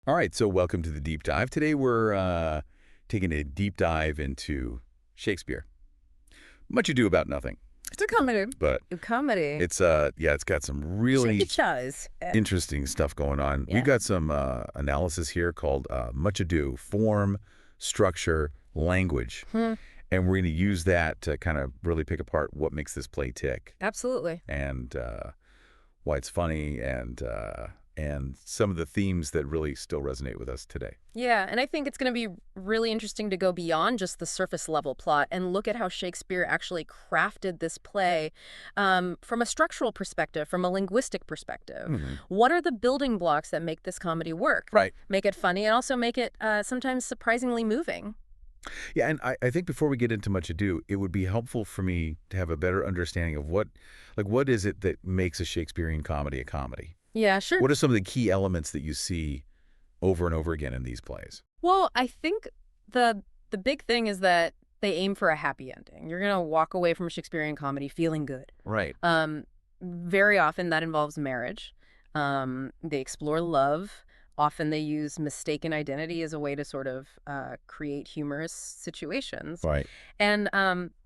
All right, so welcome to the deep dive. Today we're taking a deep dive into Shakespeare. Much Ado About Nothing, It's a comedy. but A comedy. it's got some Shake really your chaz. interesting stuff going on. We've Yeah. got some analysis here called Much Ado, form, structure, language. And we're going to use that to kind of really pick apart what makes this play tick Absolutely. and why it's funny and some of the themes that really still resonate with us today. Yeah, and I think it's going to be really interesting to go beyond just the surface level plot and look at how Shakespeare actually crafted this play from a structural perspective, from a linguistic perspective. What are the building blocks that make this comedy work? Right. Make it funny and also make it sometimes surprisingly moving. Yeah, and I think before we get into Much Ado, it would be helpful for me to have a better understanding of what is it that makes a Shakespearean comedy a comedy? Yeah, sure. What are some of the key elements that you see over and over again in these plays? Well, I think the big thing is that they aim for a happy ending. You're going to walk away from a Shakespearean comedy feeling good. Right. Very often that involves marriage. They explore love. Often they use mistaken identity as a way to sort of create humorous situations. Right. And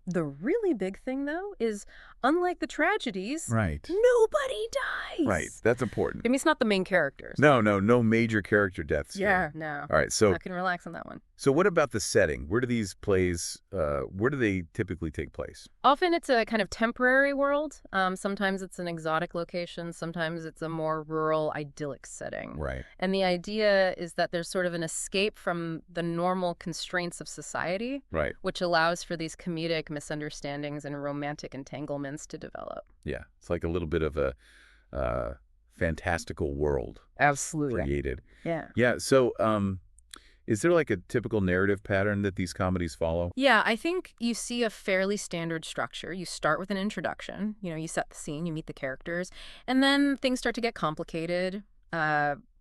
the really big thing, though, is unlike the tragedies, Right. nobody dies. Right. That's important. I mean, it's not the main characters. No major character deaths here. Yeah, no. All right, so I can relax on that one. so what about the setting? Where do these plays, where do they typically take place? Often it's a kind of temporary world. Sometimes it's an exotic location. Sometimes it's a more rural, idyllic setting. Right. And the idea is that there's sort of an escape from the normal constraints of society, Right. which allows for these comedic misunderstandings and romantic entanglements to develop. Yeah. It's like a little bit of a fantastical world Absolutely. created. Yeah. Yeah, so is there like a typical narrative pattern that these comedies follow? Yeah, I think you see a fairly standard structure. You start with an introduction, you set the scene, you meet the characters, and then things start to get complicated.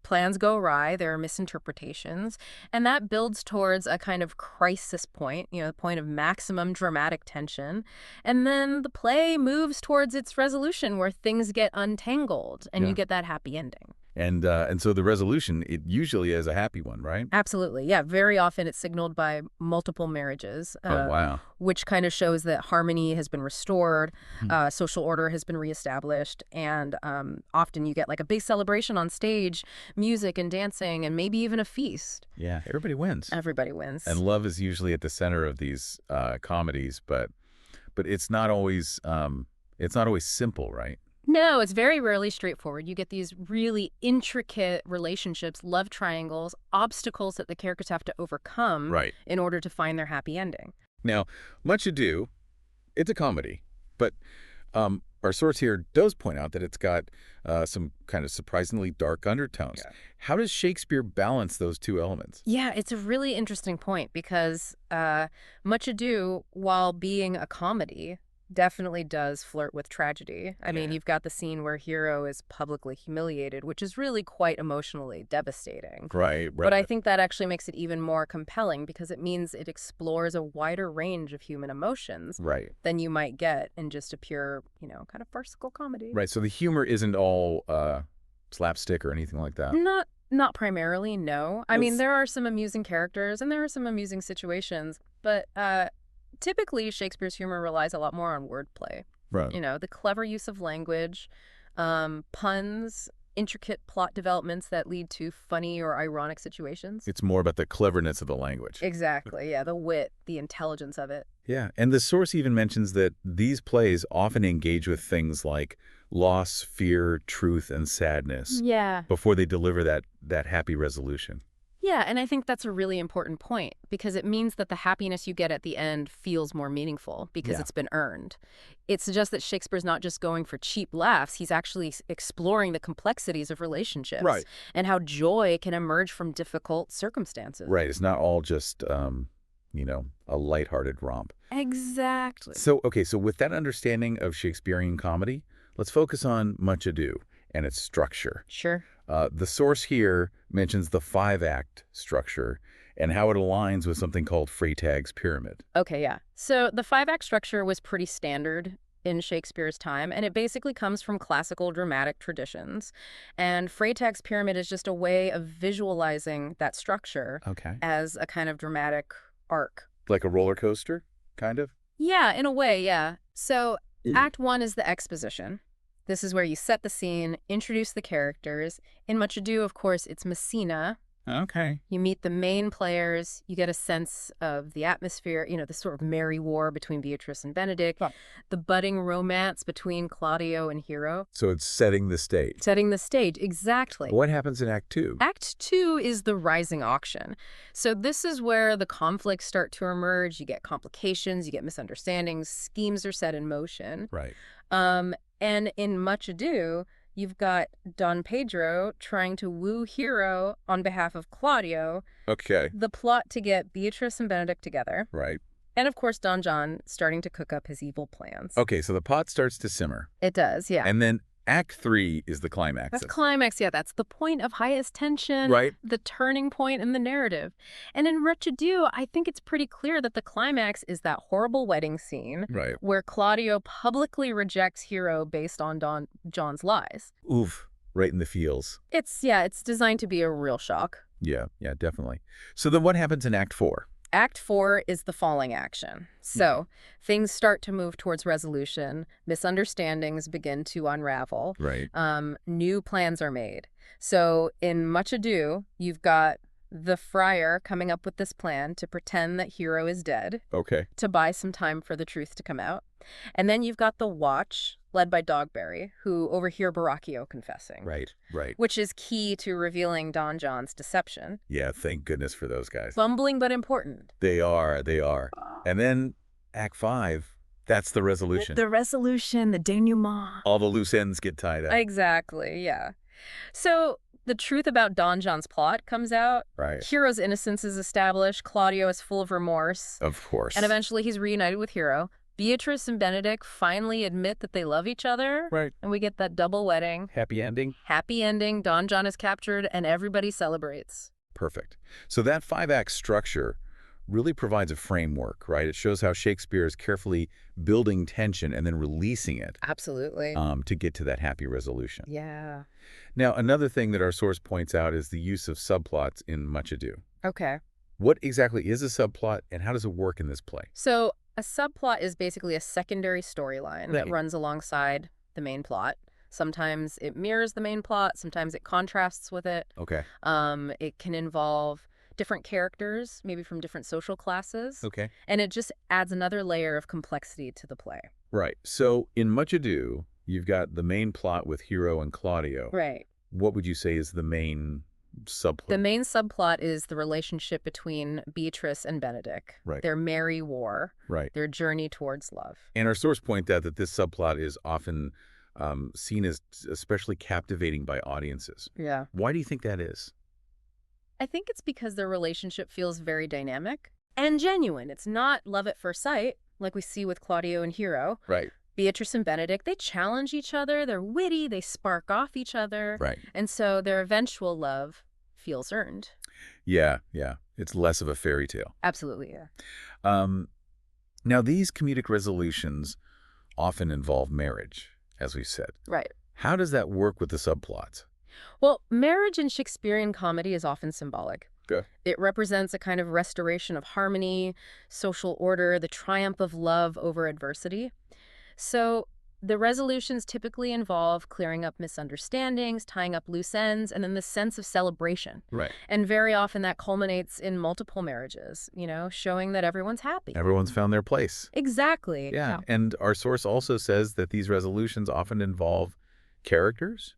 Plans go awry, there are misinterpretations, and that builds towards a kind of crisis point, the point of maximum dramatic tension. And then the play moves towards its resolution where things get untangled and Yeah. you get that happy ending. And so the resolution, it usually is a happy one, right? Absolutely. Yeah. Very often it's signaled by multiple marriages, Oh, wow. which kind of shows that harmony has been restored, social order has been reestablished, and often you get like a big celebration on stage, music and dancing, and maybe even a feast. Yeah, everybody wins. Everybody wins. And love is usually at the center of these comedies, but it's not always simple, right? No, it's very rarely straightforward. You get these really intricate relationships, love triangles, obstacles that the characters have to overcome Right. in order to find their happy ending. Now, Much Ado, it's a comedy, but our source here does point out that it's got some kind of surprisingly dark undertones. Yeah. How does Shakespeare balance those two elements? Yeah, it's a really interesting point because Much Ado, while being a comedy, definitely does flirt with tragedy. I mean, you've got the scene where Hero is publicly humiliated, which is really quite emotionally devastating. Right. But I think that actually makes it even more compelling because it means it explores a wider range of human emotions Right. than you might get in just a pure, kind of farcical comedy. Right. So the humor isn't all slapstick or anything like that. Not primarily, no. I mean, Yes. there are some amusing characters and there are some amusing situations, but typically Shakespeare's humor relies a lot more on wordplay. Right. The clever use of language, puns, intricate plot developments that lead to funny or ironic situations. It's more about the cleverness of the language. Exactly, yeah, the wit, the intelligence of it. Yeah. And the source even mentions that these plays often engage with things like loss, fear, truth, and sadness Yeah. before they deliver that happy resolution. Yeah, and I think that's a really important point because it means that the happiness you get at the end feels more meaningful because Yeah. it's been earned. It suggests that Shakespeare's not just going for cheap laughs, he's actually exploring the complexities of relationships Right. and how joy can emerge from difficult circumstances. Right. It's not all just, a lighthearted romp. Exactly. So with that understanding of Shakespearean comedy, let's focus on Much Ado and its structure. Sure. The source here mentions the 5-act structure and how it aligns with something called Freytag's pyramid. Okay, yeah. So the 5-act structure was pretty standard in Shakespeare's time, and it basically comes from classical dramatic traditions. And Freytag's pyramid is just a way of visualizing that structure Okay. as a kind of dramatic arc. Like a roller coaster, kind of? Yeah, in a way, yeah. So Act 1 is the exposition. This is where you set the scene, introduce the characters. In Much Ado, of course, it's Messina. Okay. You meet the main players, you get a sense of the atmosphere, the sort of merry war between Beatrice and Benedict, the budding romance between Claudio and Hero. So it's setting the stage. Setting the stage, exactly. What happens in Act 2? Act 2 is the rising auction. So this is where the conflicts start to emerge. You get complications, you get misunderstandings, schemes are set in motion. Right. And in Much Ado, you've got Don Pedro trying to woo Hero on behalf of Claudio. Okay. The plot to get Beatrice and Benedict together. Right. And of course, Don John starting to cook up his evil plans. Okay, so the pot starts to simmer. It does, yeah. And then Act 3 is the climax. That's climax, yeah. That's the point of highest tension. Right. The turning point in the narrative. And in Much Ado, I think it's pretty clear that the climax is that horrible wedding scene. Right. Where Claudio publicly rejects Hero based on Don John's lies. Oof. Right in the feels. It's designed to be a real shock. Yeah, definitely. So then what happens in Act 4? Act 4 is the falling action. So things start to move towards resolution. Misunderstandings begin to unravel. Right. New plans are made. So in Much Ado, you've got the friar coming up with this plan to pretend that Hero is dead. Okay. To buy some time for the truth to come out. And then you've got the Watch, led by Dogberry, who overhear Borachio confessing. Right. Which is key to revealing Don John's deception. Yeah, thank goodness for those guys. Fumbling but important. They are. And then Act 5, that's the resolution. The resolution, the denouement. All the loose ends get tied up. Exactly, yeah. So the truth about Don John's plot comes out. Right. Hero's innocence is established. Claudio is full of remorse. Of course. And eventually he's reunited with Hero. Beatrice and Benedict finally admit that they love each other. Right. And we get that double wedding. Happy ending. Happy ending. Don John is captured and everybody celebrates. Perfect. So that 5-act structure really provides a framework, right? It shows how Shakespeare is carefully building tension and then releasing it. Absolutely. To get to that happy resolution. Yeah. Now, another thing that our source points out is the use of subplots in Much Ado. Okay. What exactly is a subplot and how does it work in this play? So a subplot is basically a secondary storyline that Right. runs alongside the main plot. Sometimes it mirrors the main plot. Sometimes it contrasts with it. Okay. It can involve different characters, maybe from different social classes. Okay. And it just adds another layer of complexity to the play. Right. So in Much Ado, you've got the main plot with Hero and Claudio. Right. What would you say is the main subplot? The main subplot is the relationship between Beatrice and Benedict. Right. Their merry war. Right. Their journey towards love. And our source points out that this subplot is often seen as especially captivating by audiences. Yeah. Why do you think that is? I think it's because their relationship feels very dynamic and genuine. It's not love at first sight, like we see with Claudio and Hero. Right. Beatrice and Benedict, they challenge each other, they're witty, they spark off each other. Right. And so their eventual love feels earned. Yeah. It's less of a fairy tale. Absolutely, yeah. Now, these comedic resolutions often involve marriage, as we said. Right. How does that work with the subplots? Well, marriage in Shakespearean comedy is often symbolic. Okay. It represents a kind of restoration of harmony, social order, the triumph of love over adversity. So the resolutions typically involve clearing up misunderstandings, tying up loose ends, and then the sense of celebration. Right. And very often that culminates in multiple marriages, showing that everyone's happy. Everyone's found their place. Exactly. Yeah. And our source also says that these resolutions often involve characters,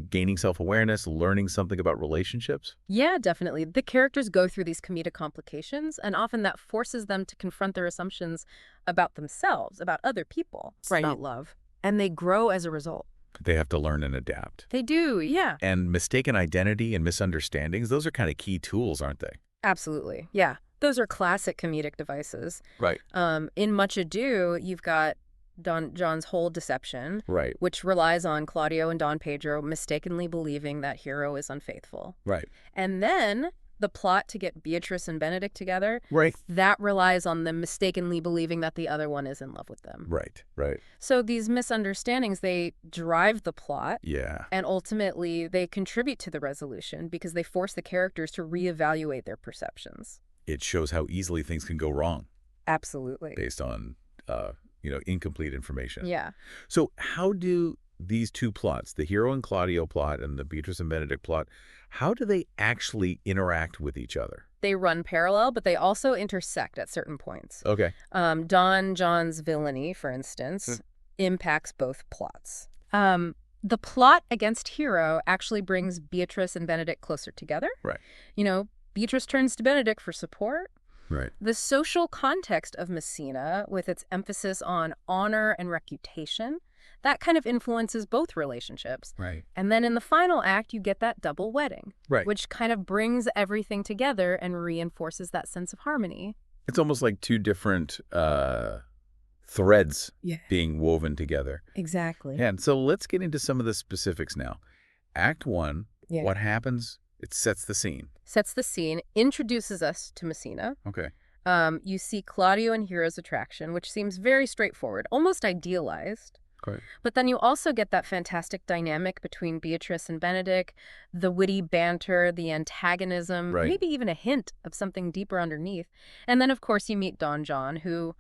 gaining self-awareness, learning something about relationships. Yeah, definitely. The characters go through these comedic complications, and often that forces them to confront their assumptions about themselves, about other people, about love. And they grow as a result. They have to learn and adapt. They do, yeah. And mistaken identity and misunderstandings, those are kind of key tools, aren't they? Absolutely, yeah. Those are classic comedic devices. Right. In Much Ado, you've got Don John's whole deception, Right. which relies on Claudio and Don Pedro mistakenly believing that Hero is unfaithful. Right. And then the plot to get Beatrice and Benedict together, Right. that relies on them mistakenly believing that the other one is in love with them. Right, right. So these misunderstandings, they drive the plot. Yeah. And ultimately, they contribute to the resolution because they force the characters to reevaluate their perceptions. It shows how easily things can go wrong Absolutely. based on, incomplete information. Yeah. So how do these two plots, the Hero and Claudio plot and the Beatrice and Benedict plot, how do they actually interact with each other? They run parallel, but they also intersect at certain points. Okay. Don John's villainy, for instance, impacts both plots. The plot against Hero actually brings Beatrice and Benedict closer together. Right. Beatrice turns to Benedict for support. Right. The social context of Messina, with its emphasis on honor and reputation, that kind of influences both relationships. Right. And then in the final act, you get that double wedding, Right. which kind of brings everything together and reinforces that sense of harmony. It's almost like two different threads Yeah. being woven together. Exactly. And so let's get into some of the specifics now. Act 1, Yeah. what happens? It sets the scene. Sets the scene, introduces us to Messina. Okay. You see Claudio and Hero's attraction, which seems very straightforward, almost idealized. Correct. But then you also get that fantastic dynamic between Beatrice and Benedict, the witty banter, the antagonism, Right. maybe even a hint of something deeper underneath. And then, of course, you meet Don John, who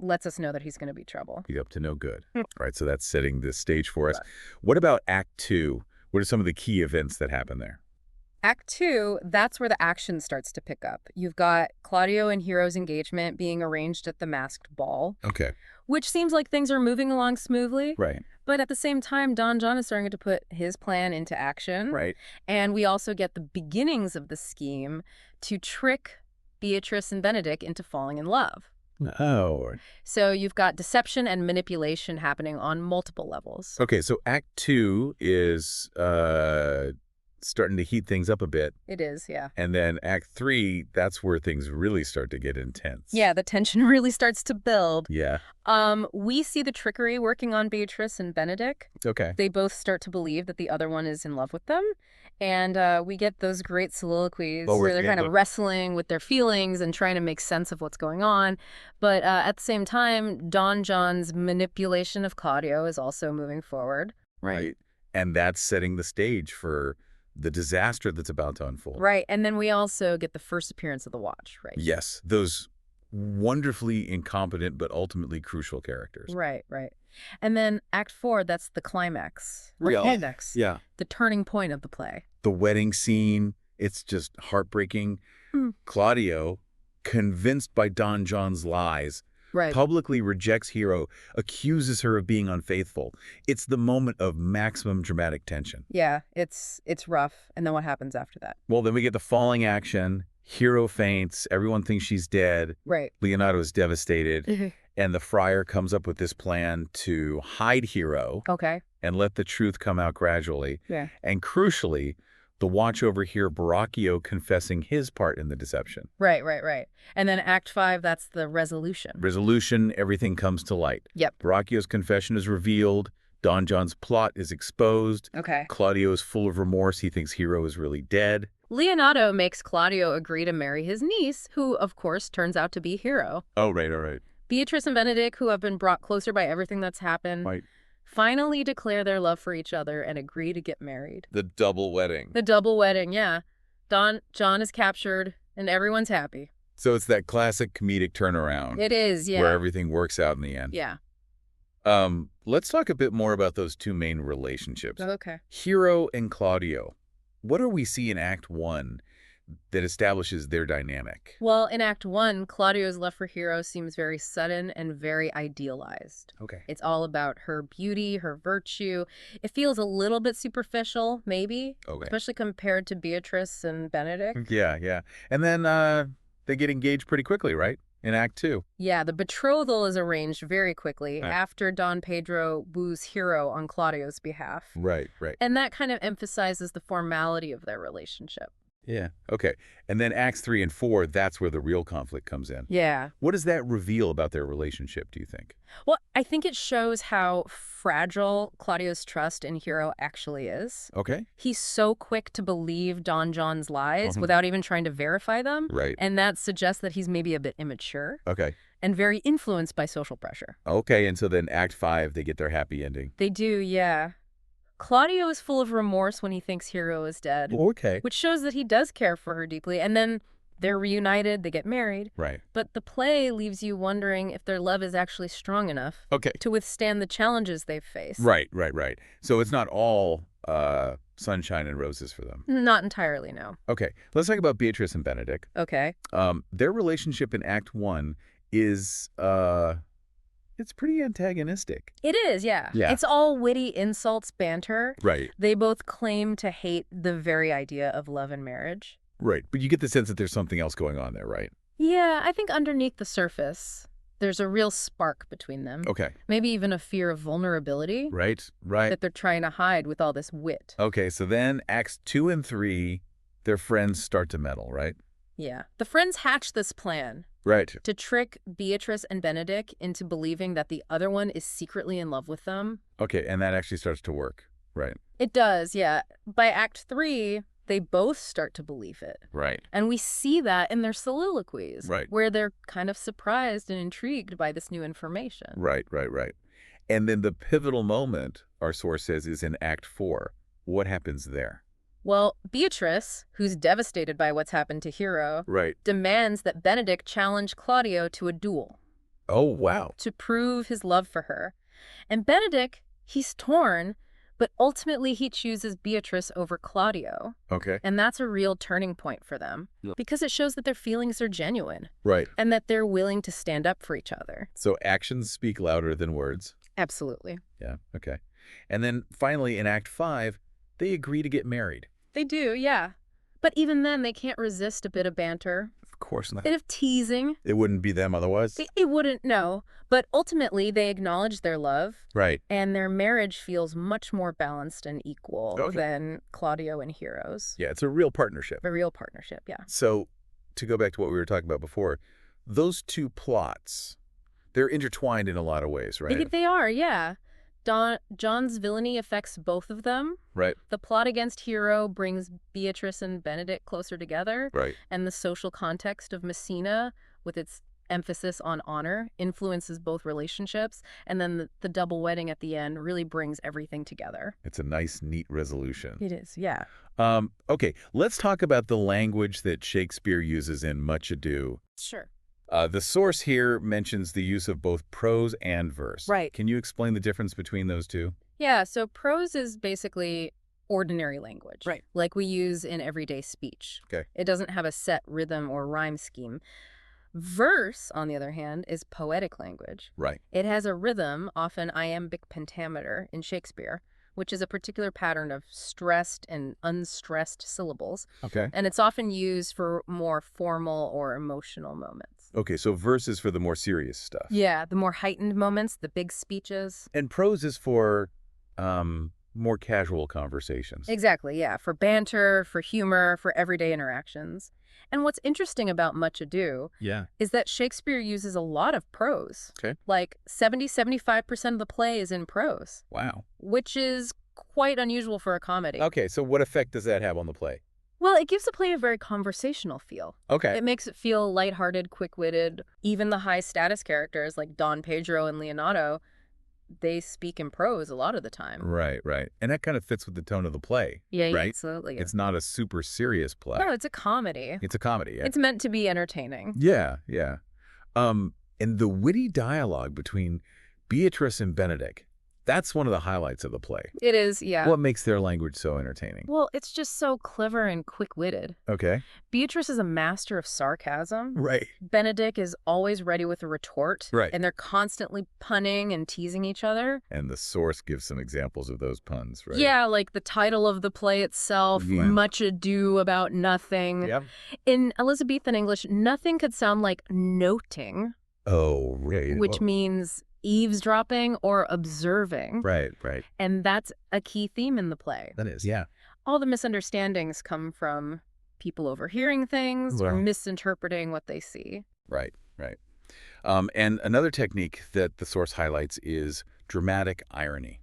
lets us know that he's going to be trouble. Be up to no good. Right, so that's setting the stage for us. What about Act 2? What are some of the key events that happen there? Act 2, that's where the action starts to pick up. You've got Claudio and Hero's engagement being arranged at the masked ball, Okay. which seems like things are moving along smoothly. Right. But at the same time, Don John is starting to put his plan into action. Right. And we also get the beginnings of the scheme to trick Beatrice and Benedict into falling in love. Oh. So you've got deception and manipulation happening on multiple levels. Okay, so Act 2 is starting to heat things up a bit. It is, yeah. And then Act 3, that's where things really start to get intense. Yeah, the tension really starts to build. Yeah. We see the trickery working on Beatrice and Benedict. Okay. They both start to believe that the other one is in love with them. And we get those great soliloquies where they're kind of wrestling with their feelings and trying to make sense of what's going on. But at the same time, Don John's manipulation of Claudio is also moving forward. Right. And that's setting the stage for the disaster that's about to unfold. Right. And then we also get the first appearance of the Watch, right? Yes. Those wonderfully incompetent but ultimately crucial characters. Right, right. And then Act 4, that's the climax. Real. Climax. Yeah. The turning point of the play. The wedding scene, it's just heartbreaking. Claudio, convinced by Don John's lies, Right. publicly rejects Hero, accuses her of being unfaithful. It's the moment of maximum dramatic tension. Yeah, it's rough. And then what happens after that? Well, then we get the falling action. Hero faints. Everyone thinks she's dead. Right. Leonardo is devastated. And the friar comes up with this plan to hide Hero Okay. and let the truth come out gradually. Yeah. And crucially, the watch overhear Baracchio confessing his part in the deception. Right, right, right. And then Act 5, that's the resolution. Resolution, everything comes to light. Yep. Baracchio's confession is revealed. Don John's plot is exposed. Okay. Claudio is full of remorse. He thinks Hero is really dead. Leonardo makes Claudio agree to marry his niece, who, of course, turns out to be Hero. Oh, right, all right. Beatrice and Benedict, who have been brought closer by everything that's happened, Right. finally declare their love for each other and agree to get married. The double wedding. The double wedding, yeah. John is captured, and everyone's happy. So it's that classic comedic turnaround. It is, yeah. Where everything works out in the end. Yeah. Let's talk a bit more about those two main relationships. Okay. Hero and Claudio. What do we see in Act 1 that establishes their dynamic? Well, in Act 1, Claudio's love for Hero seems very sudden and very idealized. Okay. It's all about her beauty, her virtue. It feels a little bit superficial, maybe, Okay. especially compared to Beatrice and Benedict. Yeah, yeah. And then they get engaged pretty quickly, right? In Act 2. Yeah, the betrothal is arranged very quickly Right. after Don Pedro woos Hero on Claudio's behalf. Right, right. And that kind of emphasizes the formality of their relationship. Yeah. Okay. And then Acts 3 and 4, that's where the real conflict comes in. Yeah. What does that reveal about their relationship, do you think? Well, I think it shows how fragile Claudio's trust in Hero actually is. Okay. He's so quick to believe Don John's lies Mhm. without even trying to verify them. Right. And that suggests that he's maybe a bit immature Okay. and very influenced by social pressure. Okay. And so then Act 5, they get their happy ending. They do, yeah. Claudio is full of remorse when he thinks Hero is dead, Okay. which shows that he does care for her deeply. And then they're reunited, they get married. Right. But the play leaves you wondering if their love is actually strong enough Okay. to withstand the challenges they've faced. Right. So it's not all sunshine and roses for them. Not entirely, no. Okay. Let's talk about Beatrice and Benedict. Okay. Their relationship in Act 1 is it's pretty antagonistic. It is, yeah. Yeah. It's all witty insults, banter. Right. They both claim to hate the very idea of love and marriage. Right. But you get the sense that there's something else going on there, right? Yeah, I think underneath the surface, there's a real spark between them. Okay. Maybe even a fear of vulnerability Right. that they're trying to hide with all this wit. Okay, so then Acts 2 and 3, their friends start to meddle, right? Yeah. The friends hatch this plan Right. to trick Beatrice and Benedict into believing that the other one is secretly in love with them. Okay, and that actually starts to work. Right. It does, yeah. By Act 3, they both start to believe it. Right. And we see that in their soliloquies, Right. where they're kind of surprised and intrigued by this new information. Right. And then the pivotal moment, our source says, is in Act 4. What happens there? Well, Beatrice, who's devastated by what's happened to Hero, Right. demands that Benedict challenge Claudio to a duel Oh, wow. to prove his love for her. And Benedict, he's torn, but ultimately he chooses Beatrice over Claudio. Okay. And that's a real turning point for them, because it shows that their feelings are genuine Right. and that they're willing to stand up for each other. So actions speak louder than words. Absolutely. Yeah, okay. And then finally in Act 5, they agree to get married. They do, yeah. But even then, they can't resist a bit of banter, Of course a not. bit of teasing. It wouldn't be them otherwise. It wouldn't, no. But ultimately, they acknowledge their love, Right. and their marriage feels much more balanced and equal Okay. than Claudio and Hero's. Yeah, it's a real partnership. A real partnership, yeah. So to go back to what we were talking about before, those two plots, they're intertwined in a lot of ways, right? They are, yeah. John's villainy affects both of them. Right. The plot against Hero brings Beatrice and Benedict closer together. Right. And the social context of Messina, with its emphasis on honor, influences both relationships. And then the double wedding at the end really brings everything together. It's a nice, neat resolution. It is, yeah. Okay, let's talk about the language that Shakespeare uses in Much Ado. Sure. The source here mentions the use of both prose and verse. Right. Can you explain the difference between those two? Yeah, so prose is basically ordinary language. Right. Like we use in everyday speech. Okay. It doesn't have a set rhythm or rhyme scheme. Verse, on the other hand, is poetic language. Right. It has a rhythm, often iambic pentameter in Shakespeare, which is a particular pattern of stressed and unstressed syllables. Okay. And it's often used for more formal or emotional moments. Okay, so verse is for the more serious stuff. Yeah, the more heightened moments, the big speeches. And prose is for more casual conversations. Exactly, yeah, for banter, for humor, for everyday interactions. And what's interesting about Much Ado is that Shakespeare uses a lot of prose. Okay. Like 75% of the play is in prose, Wow. which is quite unusual for a comedy. Okay, so what effect does that have on the play? Well, it gives the play a very conversational feel. Okay. It makes it feel lighthearted, quick-witted. Even the high-status characters like Don Pedro and Leonardo, they speak in prose a lot of the time. Right. And that kind of fits with the tone of the play. Yeah, right? absolutely. It's not a super serious play. No, it's a comedy. It's a comedy, yeah. It's meant to be entertaining. Yeah. And the witty dialogue between Beatrice and Benedict, that's one of the highlights of the play. It is, yeah. What makes their language so entertaining? Well, it's just so clever and quick-witted. Okay. Beatrice is a master of sarcasm. Right. Benedict is always ready with a retort. Right. And they're constantly punning and teasing each other. And the source gives some examples of those puns, right? Yeah, like the title of the play itself, Yeah. Much Ado About Nothing. Yep. In Elizabethan English, nothing could sound like noting, Oh, right. which means eavesdropping or observing. Right. And that's a key theme in the play. That is, yeah. All the misunderstandings come from people overhearing things or Well, misinterpreting what they see. right, right. And another technique that the source highlights is dramatic irony.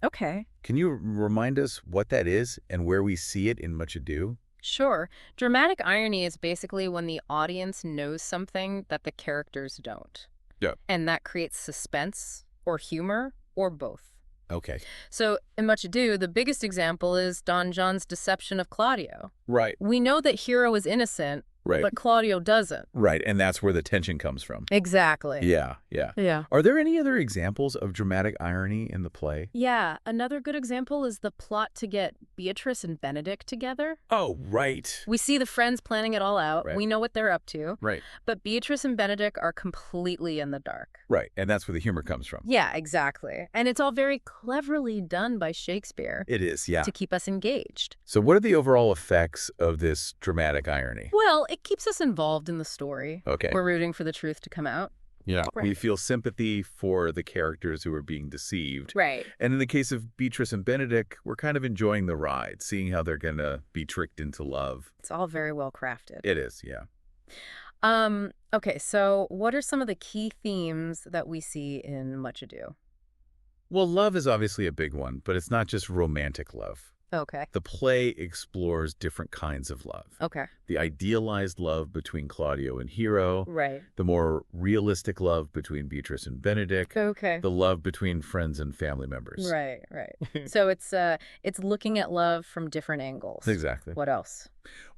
Okay. Can you remind us what that is and where we see it in Much Ado? Sure. Dramatic irony is basically when the audience knows something that the characters don't. Yeah. And that creates suspense or humor or both. Okay. So in Much Ado, the biggest example is Don John's deception of Claudio. Right. We know that Hero is innocent, Right. but Claudio doesn't. Right, and that's where the tension comes from. Exactly. Yeah, yeah. Yeah. Are there any other examples of dramatic irony in the play? Yeah, another good example is the plot to get Beatrice and Benedict together. Oh, right. We see the friends planning it all out. Right. We know what they're up to. Right, But Beatrice and Benedict are completely in the dark. right. And that's where the humor comes from. Yeah, exactly. And it's all very cleverly done by Shakespeare It is, yeah. to keep us engaged. So what are the overall effects of this dramatic irony? Well, it keeps us involved in the story. Okay. We're rooting for the truth to come out. Yeah. Right. We feel sympathy for the characters who are being deceived. Right. And in the case of Beatrice and Benedict, we're kind of enjoying the ride, seeing how they're going to be tricked into love. It's all very well crafted. It is, yeah. Okay, so what are some of the key themes that we see in Much Ado? Well, love is obviously a big one, but it's not just romantic love. Okay. The play explores different kinds of love. Okay. The idealized love between Claudio and Hero, Right. the more realistic love between Beatrice and Benedict, Okay. the love between friends and family members. Right, right. So it's looking at love from different angles. Exactly. What else?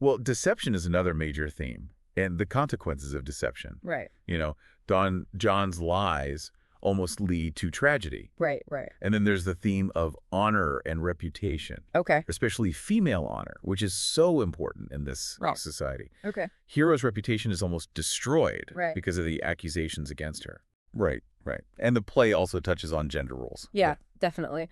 Well, deception is another major theme, and the consequences of deception. Right. You know, John's lies almost lead to tragedy. Right, right. And then there's the theme of honor and reputation, Okay. especially female honor, which is so important in this Right. society. Okay. Hero's reputation is almost destroyed Right. because of the accusations against her. Right, right. And the play also touches on gender roles. Yeah, definitely.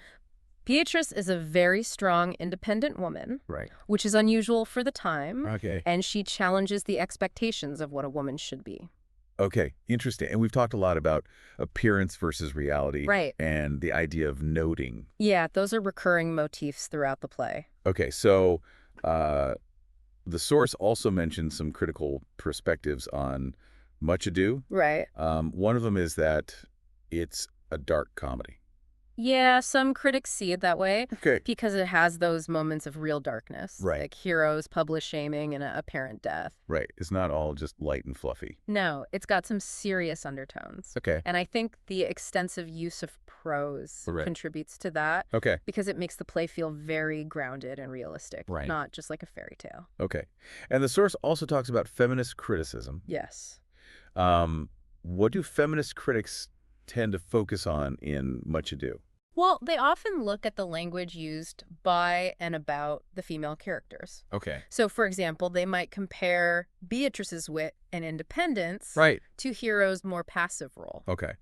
Beatrice is a very strong, independent woman, Right. which is unusual for the time, Okay. and she challenges the expectations of what a woman should be. Okay. Interesting. And we've talked a lot about appearance versus reality. Right. And the idea of noting. Yeah, those are recurring motifs throughout the play. Okay. So the source also mentions some critical perspectives on Much Ado. Right. One of them is that it's a dark comedy. Yeah, some critics see it that way Okay. because it has those moments of real darkness, Right. like Hero's public shaming and a apparent death. Right. It's not all just light and fluffy. No, it's got some serious undertones. Okay. And I think the extensive use of prose Right. contributes to that Okay. because it makes the play feel very grounded and realistic, Right. not just like a fairy tale. Okay. And the source also talks about feminist criticism. Yes. What do feminist critics tend to focus on in Much Ado? Well, they often look at the language used by and about the female characters. Okay. So, for example, they might compare Beatrice's wit and independence Right. to Hero's more passive role. Okay.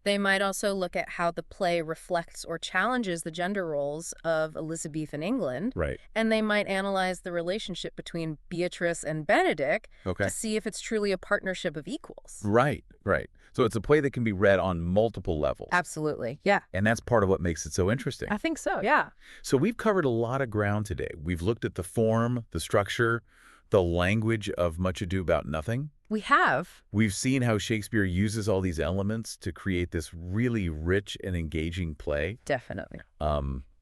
They might also look at how the play reflects or challenges the gender roles of Elizabethan England, Right. and they might analyze the relationship between Beatrice and Benedict Okay. to see if it's truly a partnership of equals. Right. Right. So it's a play that can be read on multiple levels. Absolutely. Yeah. And that's part of what makes it so interesting. I think so. Yeah. So we've covered a lot of ground today. We've looked at the form, the structure, the language of Much Ado About Nothing. We have. We've seen how Shakespeare uses all these elements to create this really rich and engaging play. Definitely.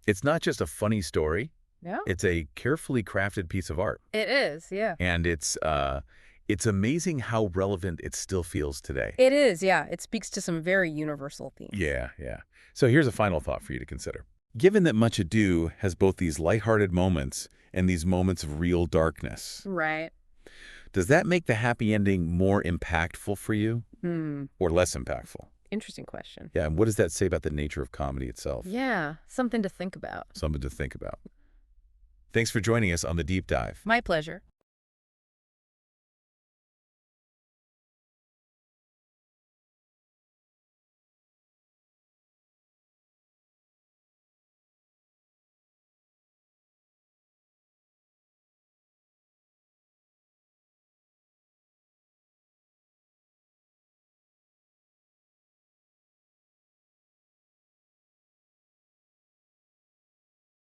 It's not just a funny story. Yeah. It's a carefully crafted piece of art. It is. Yeah. And it's amazing how relevant it still feels today. It is. Yeah. It speaks to some very universal themes. Yeah, yeah. So here's a final thought for you to consider. Given that Much Ado has both these lighthearted moments and these moments of real darkness, Right. does that make the happy ending more impactful for you or less impactful? Interesting question. Yeah, and what does that say about the nature of comedy itself? Yeah. Something to think about. Something to think about. Thanks for joining us on The Deep Dive. My pleasure.